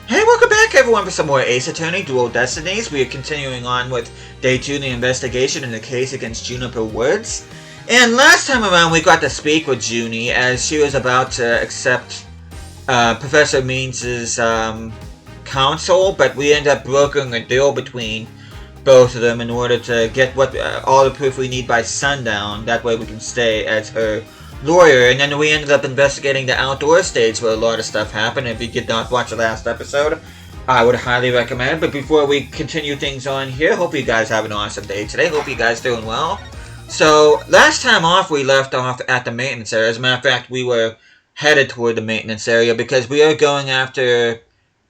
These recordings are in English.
Hey, welcome back everyone for some more Ace Attorney Dual Destinies. We are continuing on with Day 2 of the investigation in the case against Juniper Woods. And last time around we got to speak with Junie as she was about to accept Professor Means' counsel, but we ended up brokering a deal between both of them in order to get all the proof we need by sundown. That way we can stay as her lawyer, and then we ended up investigating the outdoor stage where a lot of stuff happened. If you did not watch the last episode, I would highly recommend it. But before we continue things on here, hope you guys have an awesome day today. Hope you guys doing well. So, last time off, we left off at the maintenance area. As a matter of fact, we were headed toward the maintenance area because we are going after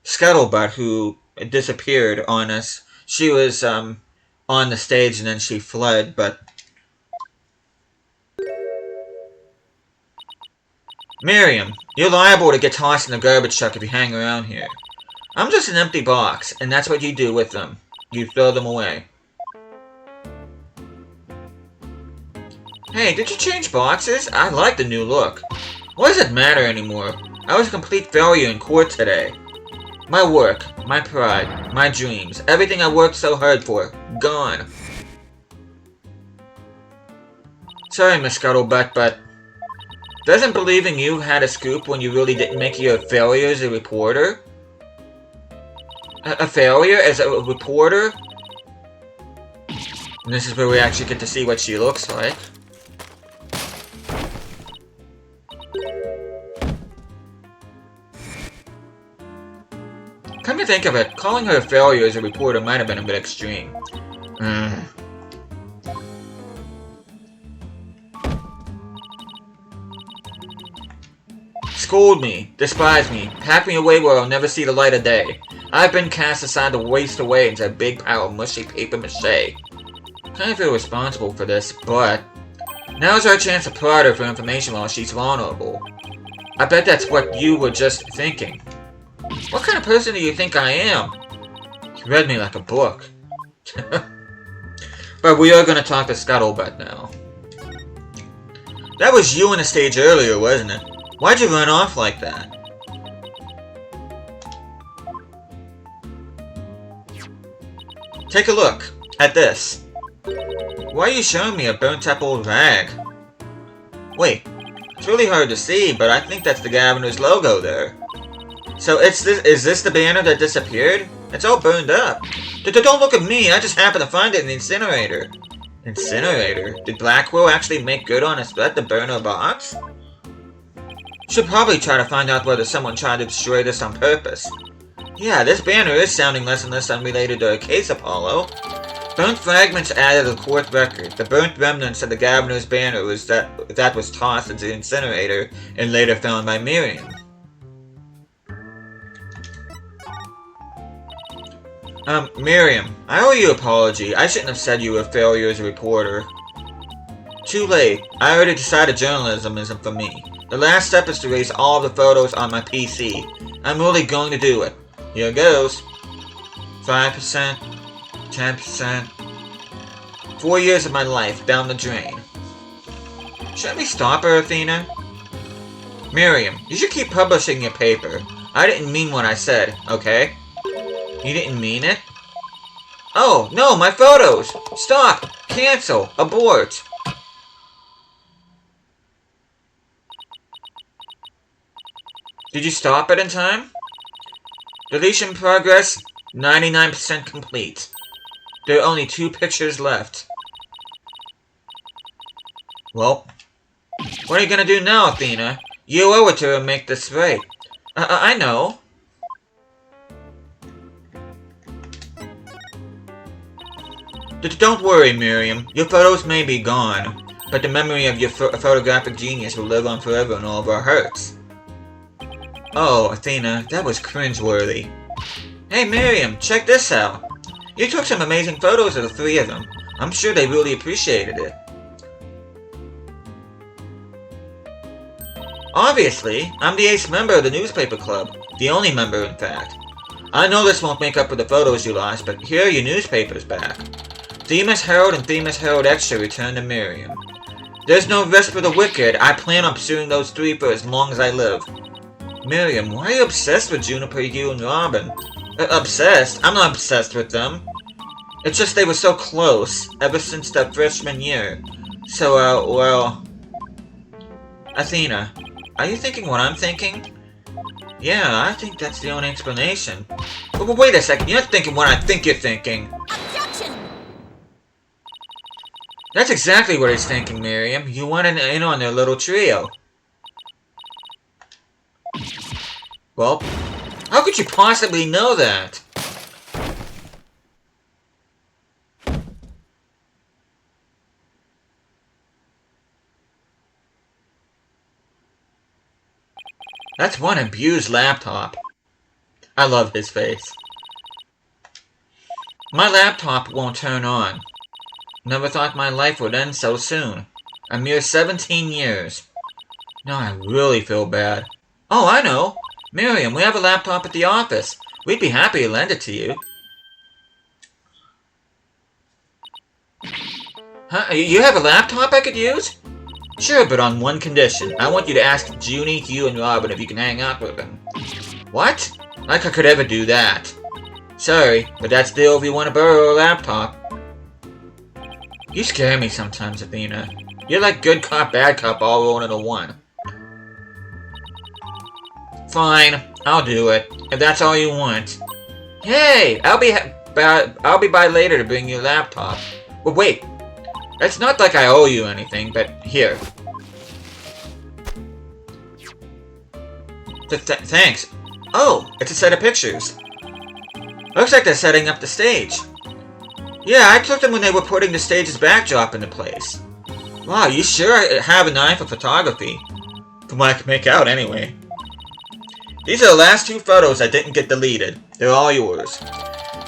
Scuttlebutt, who disappeared on us. She was on the stage and then she fled, but Miriam, you're liable to get tossed in the garbage truck if you hang around here. I'm just an empty box, and that's what you do with them. You throw them away. Hey, did you change boxes? I like the new look. What does it matter anymore? I was a complete failure in court today. My work, my pride, my dreams, everything I worked so hard for, gone. Sorry, Miss Scuttlebutt, but doesn't believing you had a scoop when you really didn't make you a failure as a reporter? A failure as a reporter? And this is where we actually get to see what she looks like. Come to think of it, calling her a failure as a reporter might have been a bit extreme. Scold me, despise me, pack me away where I'll never see the light of day. I've been cast aside to waste away into a big pile of mushy paper mache. Kind of feel responsible for this, but now's our chance to prod her for information while she's vulnerable. I bet that's what you were just thinking. What kind of person do you think I am? You read me like a book. But we are going to talk to Scuttlebutt now. That was you on the stage earlier, wasn't it? Why'd you run off like that? Take a look at this. Why are you showing me a burnt-up old rag? Wait, it's really hard to see, but I think that's the Governor's logo there. So is this the banner that disappeared? It's all burned up. Don't look at me, I just happened to find it in the incinerator. Incinerator? Did Blackwell actually make good on his threat to burn her box? Should probably try to find out whether someone tried to destroy this on purpose. Yeah, this banner is sounding less and less unrelated to a case, Apollo. Burnt fragments added to the court record. The burnt remnants of the Governor's banner was that was tossed into the incinerator and later found by Miriam. Miriam, I owe you an apology. I shouldn't have said you were a failure as a reporter. Too late. I already decided journalism isn't for me. The last step is to erase all of the photos on my PC. I'm really going to do it. Here goes. 5%, 10%. 4 years of my life down the drain. Shouldn't we stop her, Athena? Miriam, you should keep publishing your paper. I didn't mean what I said, okay? You didn't mean it? Oh, no, my photos! Stop! Cancel! Abort! Did you stop it in time? Deletion progress, 99% complete. There are only 2 pictures left. Well, what are you gonna do now, Athena? You owe it to her and make this right. I know. Don't worry, Miriam. Your photos may be gone, but the memory of your photographic genius will live on forever in all of our hearts. Oh, Athena, that was cringeworthy. Hey, Miriam, check this out. You took some amazing photos of the 3 of them. I'm sure they really appreciated it. Obviously, I'm the ace member of the newspaper club. The only member, in fact. I know this won't make up for the photos you lost, but here are your newspapers back. Themis Herald and Themis Herald Extra return to Miriam. There's no rest for the wicked. I plan on pursuing those 3 for as long as I live. Miriam, why are you obsessed with Juniper, you, and Robin? Obsessed? I'm not obsessed with them. It's just they were so close, ever since their freshman year. So, well... Athena, are you thinking what I'm thinking? Yeah, I think that's the only explanation. But wait a second, you're not thinking what I think you're thinking. Objection! That's exactly what he's thinking, Miriam. You wanted in on their little trio. Well, how could you possibly know that? That's one abused laptop. I love his face. My laptop won't turn on. Never thought my life would end so soon. A mere 17 years. Now I really feel bad. Oh, I know. Miriam, we have a laptop at the office. We'd be happy to lend it to you. Huh? You have a laptop I could use? Sure, but on one condition. I want you to ask Junie, Hugh, and Robin if you can hang out with them. What? Like I could ever do that. Sorry, but that's the deal if you want to borrow a laptop. You scare me sometimes, Athena. You're like good cop, bad cop all rolled into one. Fine, I'll do it. If that's all you want. Hey, I'll be by later to bring you a laptop. But wait. It's not like I owe you anything, but here. Thanks. Oh, it's a set of pictures. Looks like they're setting up the stage. Yeah, I took them when they were putting the stage's backdrop into place. Wow, you sure have an eye for photography. From what I can make out, anyway. These are the last two photos that didn't get deleted. They're all yours.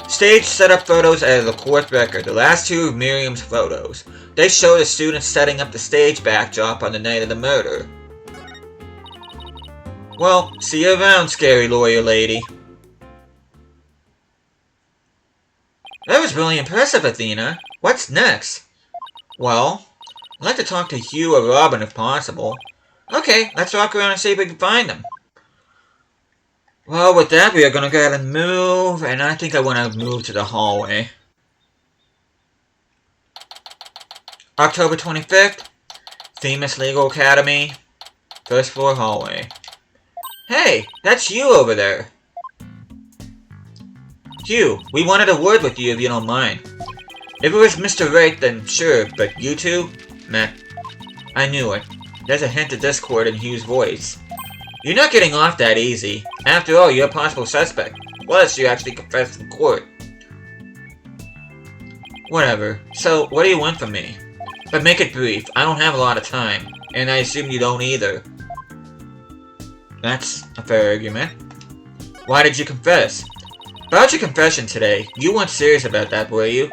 Stage setup photos are the court record. The last two are Miriam's photos. They show the students setting up the stage backdrop on the night of the murder. Well, see you around, scary lawyer lady. That was really impressive, Athena. What's next? Well, I'd like to talk to Hugh or Robin if possible. Okay, let's walk around and see if we can find them. Well, with that, we are going to go ahead and move, and I think I want to move to the hallway. October 25th, Themis Legal Academy, first floor hallway. Hey, that's you over there. Hugh, we wanted a word with you if you don't mind. If it was Mr. Wright, then sure, but you two? Meh. I knew it. There's a hint of discord in Hugh's voice. You're not getting off that easy. After all, you're a possible suspect. Plus, you actually confessed in court. Whatever. So, what do you want from me? But make it brief. I don't have a lot of time. And I assume you don't either. That's a fair argument. Why did you confess? About your confession today, you weren't serious about that, were you?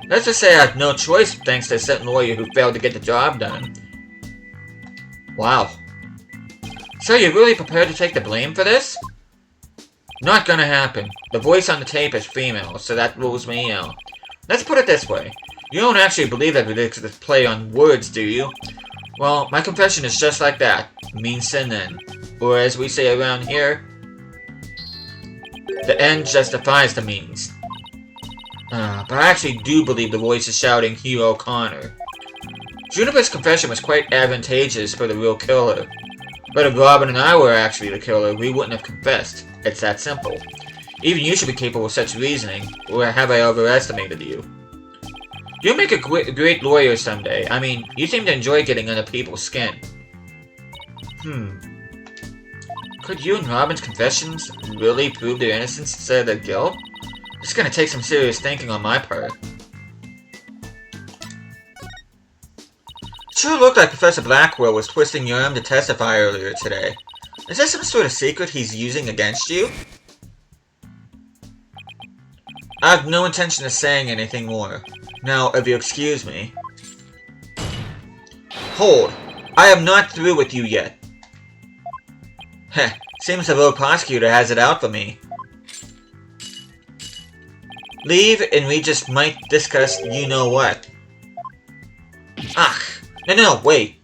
Let's just say I had no choice thanks to a certain lawyer who failed to get the job done. Wow. So you're really prepared to take the blame for this? Not gonna happen. The voice on the tape is female, so that rules me out. Let's put it this way. You don't actually believe that ridiculous play on words, do you? Well, my confession is just like that. Means sin end. Or as we say around here, the end justifies the means. But I actually do believe the voice is shouting Hugh O'Connor. Juniper's confession was quite advantageous for the real killer. But if Robin and I were actually the killer, we wouldn't have confessed. It's that simple. Even you should be capable of such reasoning, or have I overestimated you? You'll make a great lawyer someday. I mean, you seem to enjoy getting under people's skin. Could you and Robin's confessions really prove their innocence instead of their guilt? It's gonna take some serious thinking on my part. It sure looked like Professor Blackwell was twisting your arm to testify earlier today. Is there some sort of secret he's using against you? I have no intention of saying anything more. Now, if you excuse me... Hold! I am not through with you yet. Heh, seems the rogue prosecutor has it out for me. Leave, and we just might discuss you-know-what. Ugh! No, wait.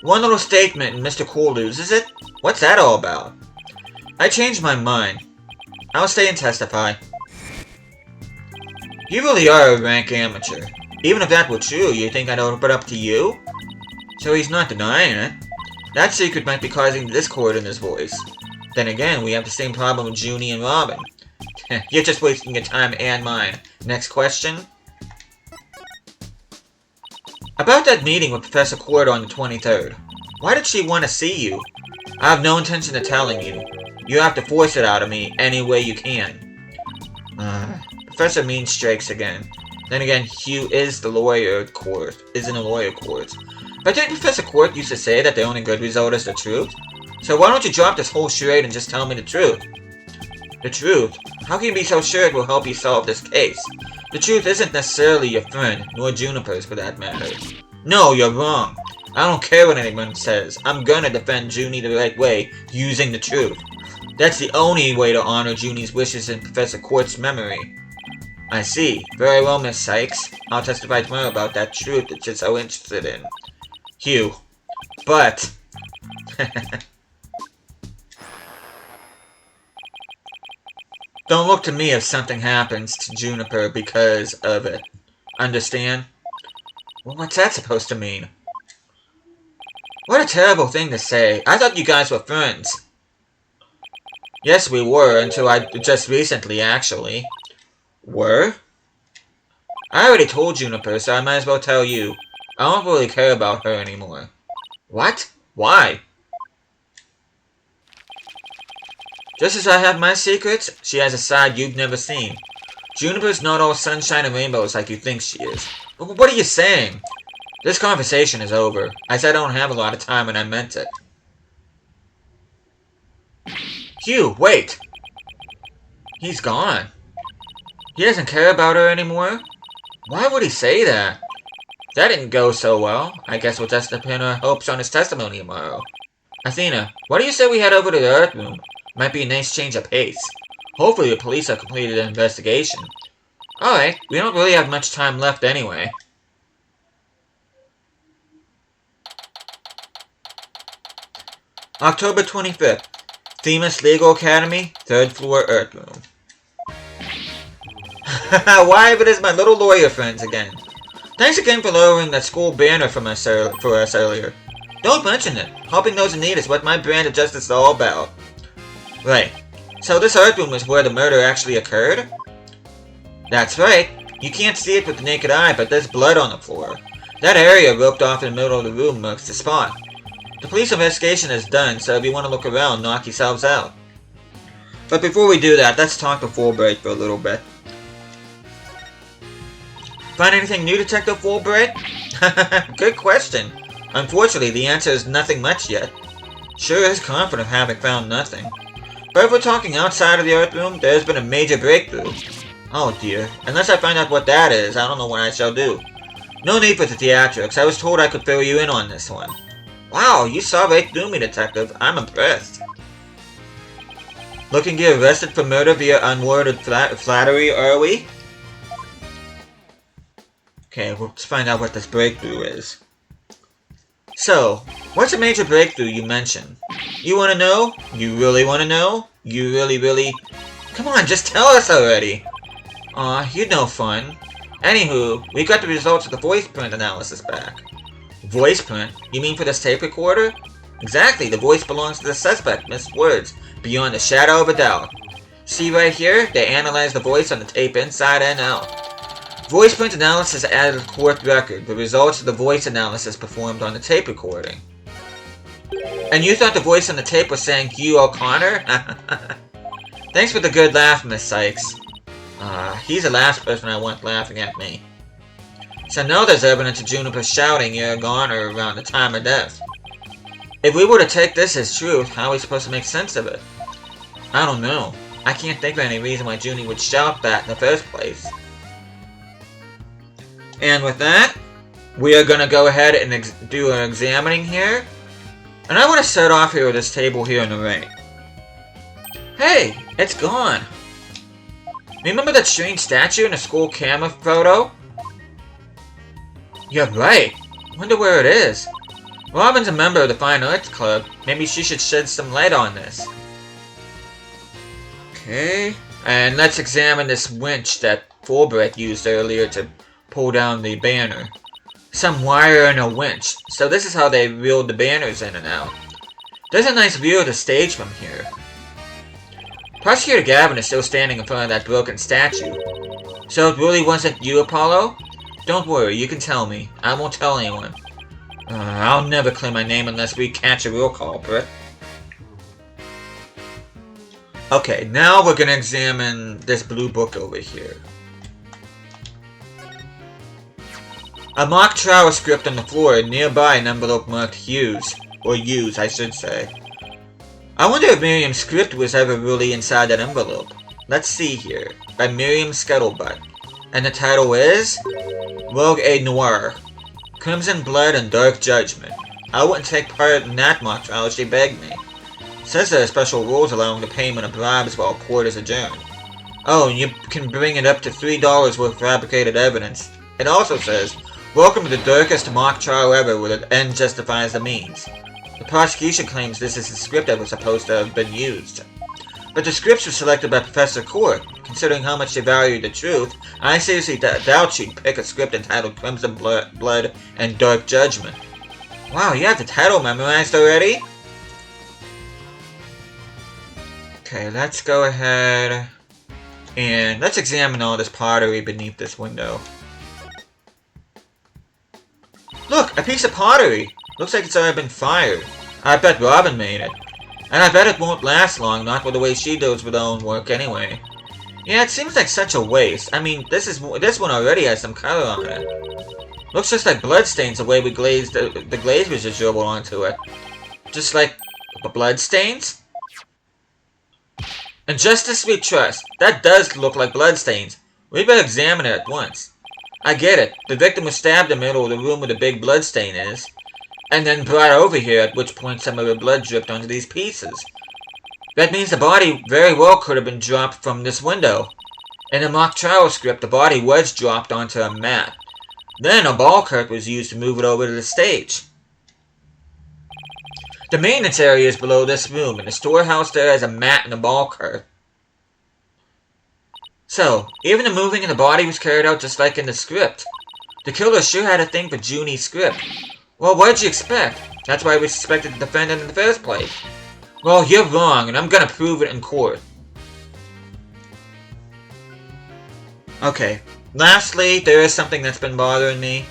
One little statement and Mr. Cool loses it? What's that all about? I changed my mind. I'll stay and testify. You really are a rank amateur. Even if that were true, you think I'd open it up to you? So he's not denying it. That secret might be causing discord in his voice. Then again, we have the same problem with Junie and Robin. You're just wasting your time and mine. Next question? About that meeting with Professor Cord on the 23rd. Why did she want to see you? I have no intention of telling you. You have to force it out of me any way you can. Professor Mean strikes again. Then again, Hugh is the lawyer court. Isn't a lawyer court. But didn't Professor Cord used to say that the only good result is the truth? So why don't you drop this whole charade and just tell me the truth? The truth? How can you be so sure it will help you solve this case? The truth isn't necessarily your friend, nor Juniper's for that matter. No, you're wrong. I don't care what anyone says. I'm gonna defend Junie the right way, using the truth. That's the only way to honor Junie's wishes in Professor Quart's memory. I see. Very well, Miss Sykes. I'll testify tomorrow about that truth that you're so interested in. Hugh. But... Don't look to me if something happens to Juniper because of it. Understand? Well, what's that supposed to mean? What a terrible thing to say. I thought you guys were friends. Yes, we were, until just recently, actually. Were? I already told Juniper, so I might as well tell you. I don't really care about her anymore. What? Why? Just as I have my secrets, she has a side you've never seen. Juniper's not all sunshine and rainbows like you think she is. But what are you saying? This conversation is over. I said I don't have a lot of time and I meant it. Hugh, wait! He's gone. He doesn't care about her anymore? Why would he say that? That didn't go so well. I guess we'll just depend our hopes on his testimony tomorrow. Athena, why do you say we head over to the Earth Room? Might be a nice change of pace. Hopefully the police have completed an investigation. Alright, we don't really have much time left anyway. October 25th. Themis Legal Academy, 3rd floor Earth Room. Why, but it's my little lawyer friends again. Thanks again for lowering that school banner for us earlier. Don't mention it. Helping those in need is what my brand of justice is all about. Right. So this Earth Room is where the murder actually occurred? That's right. You can't see it with the naked eye, but there's blood on the floor. That area roped off in the middle of the room marks the spot. The police investigation is done, so if you want to look around, knock yourselves out. But before we do that, let's talk before break for a little bit. Find anything new, Detective Fulbright? Good question. Unfortunately, the answer is nothing much yet. Sure is confident of having found nothing. But if we're talking outside of the Earth Room, there's been a major breakthrough. Oh dear. Unless I find out what that is, I don't know what I shall do. No need for the theatrics. I was told I could fill you in on this one. Wow, you saw right through me, Detective. I'm impressed. Looking to get arrested for murder via unworded flattery, are we? Okay, let's find out what this breakthrough is. So, what's a major breakthrough you mentioned? You wanna know? You really wanna know? You really... Come on, just tell us already! Aw, you're no fun. Anywho, we got the results of the voice print analysis back. Voice print? You mean for this tape recorder? Exactly, the voice belongs to the suspect, missed words, beyond a shadow of a doubt. See right here? They analyzed the voice on the tape inside and out. Voice print analysis added a court record, the results of the voice analysis performed on the tape recording. And you thought the voice on the tape was saying Hugh O'Connor? Thanks for the good laugh, Miss Sykes. He's the last person I want laughing at me. So now there's evidence of Juniper shouting you're a goner around the time of death. If we were to take this as truth, how are we supposed to make sense of it? I don't know. I can't think of any reason why Junie would shout that in the first place. And with that, we are going to go ahead and do an examining here. And I want to start off here with this table here on the right. Hey, it's gone. Remember that strange statue in the school camera photo? You're right. Wonder where it is. Robin's a member of the Fine Arts Club. Maybe she should shed some light on this. Okay. And let's examine this winch that Fulbright used earlier to pull down the banner. Some wire and a winch. So this is how they reeled the banners in and out. There's a nice view of the stage from here. Prosecutor Gavin is still standing in front of that broken statue. So it really wasn't you, Apollo? Don't worry, you can tell me. I won't tell anyone. I'll never clear my name unless we catch a real culprit. Okay, now we're gonna examine this blue book over here. A mock trial script on the floor, and nearby an envelope marked Hughes. Or Use, I should say. I wonder if Miriam's script was ever really inside that envelope. Let's see here. By Miriam Scuttlebutt. And the title is Rogue A Noir. Crimson Blood and Dark Judgment. I wouldn't take part in that mock trial, she begged me. Says there are special rules allowing the payment of bribes while court is adjourned. Oh, and you can bring it up to $3 worth of fabricated evidence. It also says, welcome to the darkest mock trial ever where the end justifies the means. The prosecution claims this is the script that was supposed to have been used. But the scripts were selected by Professor Court. Considering how much they value the truth, I seriously doubt she'd pick a script entitled Crimson Blood and Dark Judgment. Wow, you have the title memorized already? Okay, let's go ahead and let's examine all this pottery beneath this window. Look, a piece of pottery! Looks like it's already been fired. I bet Robin made it. And I bet it won't last long, not with the way she does with her own work anyway. Yeah, it seems like such a waste. I mean, this one already has some color on it. Looks just like bloodstains the way we glazed the glaze was just dribbled onto it. Just like bloodstains? And justice we trust. That does look like bloodstains. We better examine it at once. I get it. The victim was stabbed in the middle of the room where the big bloodstain is. And then brought over here, at which point some of the blood dripped onto these pieces. That means the body very well could have been dropped from this window. In the mock trial script, the body was dropped onto a mat. Then a ball cart was used to move it over to the stage. The maintenance area is below this room, and the storehouse there has a mat and a ball cart. So, even the moving of the body was carried out just like in the script. The killer sure had a thing for Junie's script. Well, what did you expect? That's why we suspected the defendant in the first place. Well, you're wrong, and I'm gonna prove it in court. Okay, lastly, there is something that's been bothering me.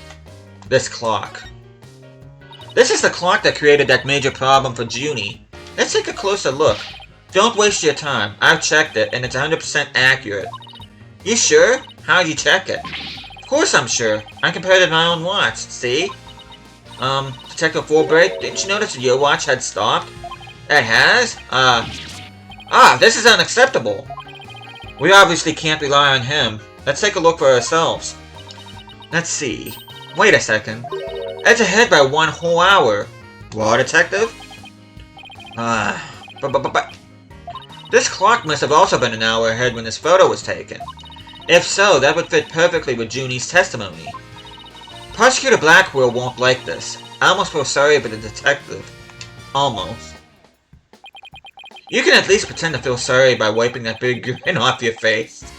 This clock. This is the clock that created that major problem for Junie. Let's take a closer look. Don't waste your time. I've checked it, and it's 100% accurate. You sure? How'd you check it? Of course I'm sure. I compared it to my own watch, see? Detective Fulbright, didn't you notice that your watch had stopped? It has? This is unacceptable. We obviously can't rely on him. Let's take a look for ourselves. Let's see. Wait a second. It's ahead by 1 whole hour. What, detective? But this clock must have also been an hour ahead when this photo was taken. If so, that would fit perfectly with Junie's testimony. Prosecutor Blackwell won't like this. I almost feel sorry for the detective. Almost. You can at least pretend to feel sorry by wiping that big grin off your face.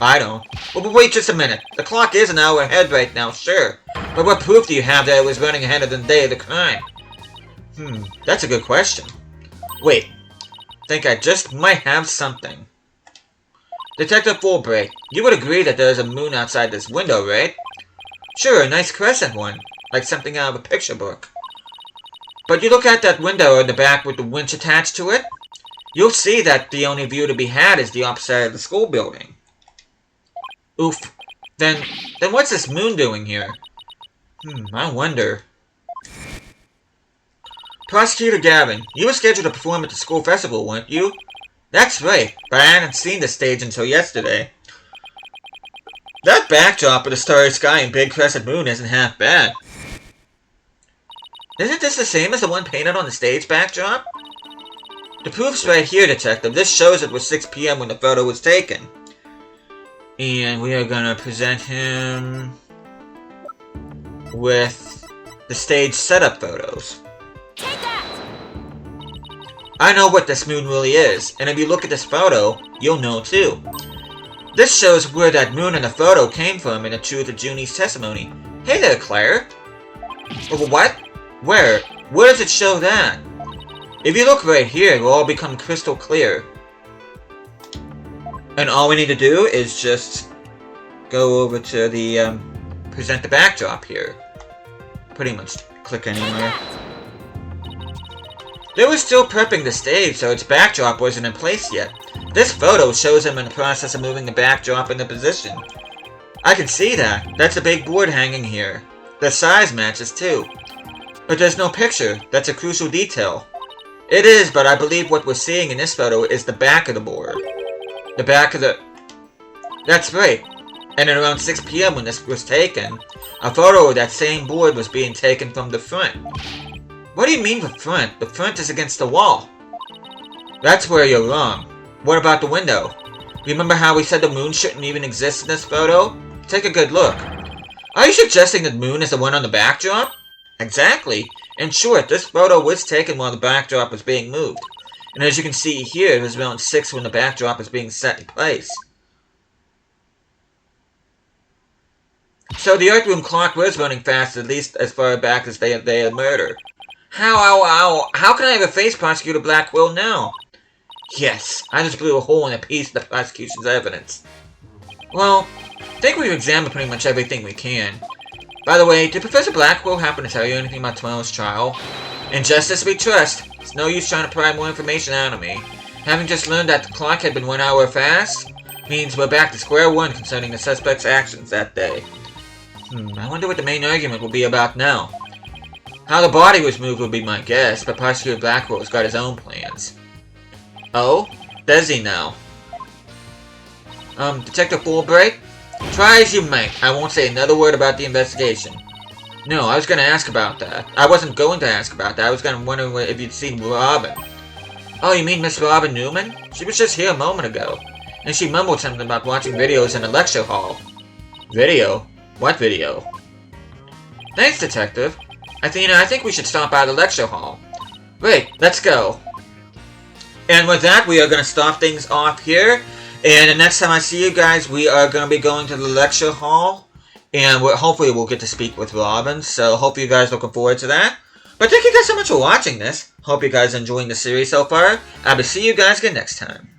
I don't. Well, but wait just a minute. The clock is an hour ahead right now, sure. But what proof do you have that it was running ahead of the day of the crime? That's a good question. Wait. Think I just might have something. Detective Fulbright, you would agree that there is a moon outside this window, right? Sure, a nice crescent one. Like something out of a picture book. But you look at that window in the back with the winch attached to it, you'll see that the only view to be had is the opposite side of the school building. Oof. Then what's this moon doing here? I wonder. Prosecutor Gavin, you were scheduled to perform at the school festival, weren't you? That's right, but I hadn't seen the stage until yesterday. That backdrop of the starry sky and big crescent moon isn't half bad. Isn't this the same as the one painted on the stage backdrop? The proof's right here, detective. This shows it was 6 p.m. when the photo was taken. And we are gonna present him with the stage setup photos. Take that! I know what this moon really is, and if you look at this photo, you'll know too. This shows where that moon in the photo came from in the truth of Junie's testimony. Hey there, Claire! What? Where? Where does it show that? If you look right here, it will all become crystal clear. And all we need to do is just go over to the, present the backdrop here. Pretty much click anywhere. They were still prepping the stage, so its backdrop wasn't in place yet. This photo shows them in the process of moving the backdrop into position. I can see that. That's a big board hanging here. The size matches too. But there's no picture. That's a crucial detail. It is, but I believe what we're seeing in this photo is the back of the board. The back of the... That's right. And at around 6 PM when this was taken, a photo of that same board was being taken from the front. What do you mean the front? The front is against the wall. That's where you're wrong. What about the window? Remember how we said the moon shouldn't even exist in this photo? Take a good look. Are you suggesting the moon is the one on the backdrop? Exactly. In short, this photo was taken while the backdrop was being moved. And as you can see here, it was around 6 when the backdrop was being set in place. So the Earth Room clock was running fast, at least as far back as they had murder. How can I have a face Prosecutor Blackwell now? Yes, I just blew a hole in a piece of the prosecution's evidence. Well, I think we've examined pretty much everything we can. By the way, did Professor Blackwell happen to tell you anything about tomorrow's trial? In justice we trust. It's no use trying to pry more information out of me. Having just learned that the clock had been 1 hour fast, means we're back to square one concerning the suspect's actions that day. I wonder what the main argument will be about now. How the body was moved would be my guess, but Prosecutor Blackwell's got his own plans. Oh? Does he now? Detective Fulbright? Try as you might, I won't say another word about the investigation. No, I was gonna ask about that. I wasn't going to ask about that. I was gonna wonder if you'd seen Robin. Oh, you mean Miss Robin Newman? She was just here a moment ago. And she mumbled something about watching videos in the lecture hall. Video? What video? Thanks, Detective. Athena, I think we should stop by the lecture hall. Great, let's go. And with that, we are going to stop things off here. And the next time I see you guys, we are going to be going to the lecture hall. And hopefully we'll get to speak with Robin. So hope you guys are looking forward to that. But thank you guys so much for watching this. Hope you guys are enjoying the series so far. I will see you guys again next time.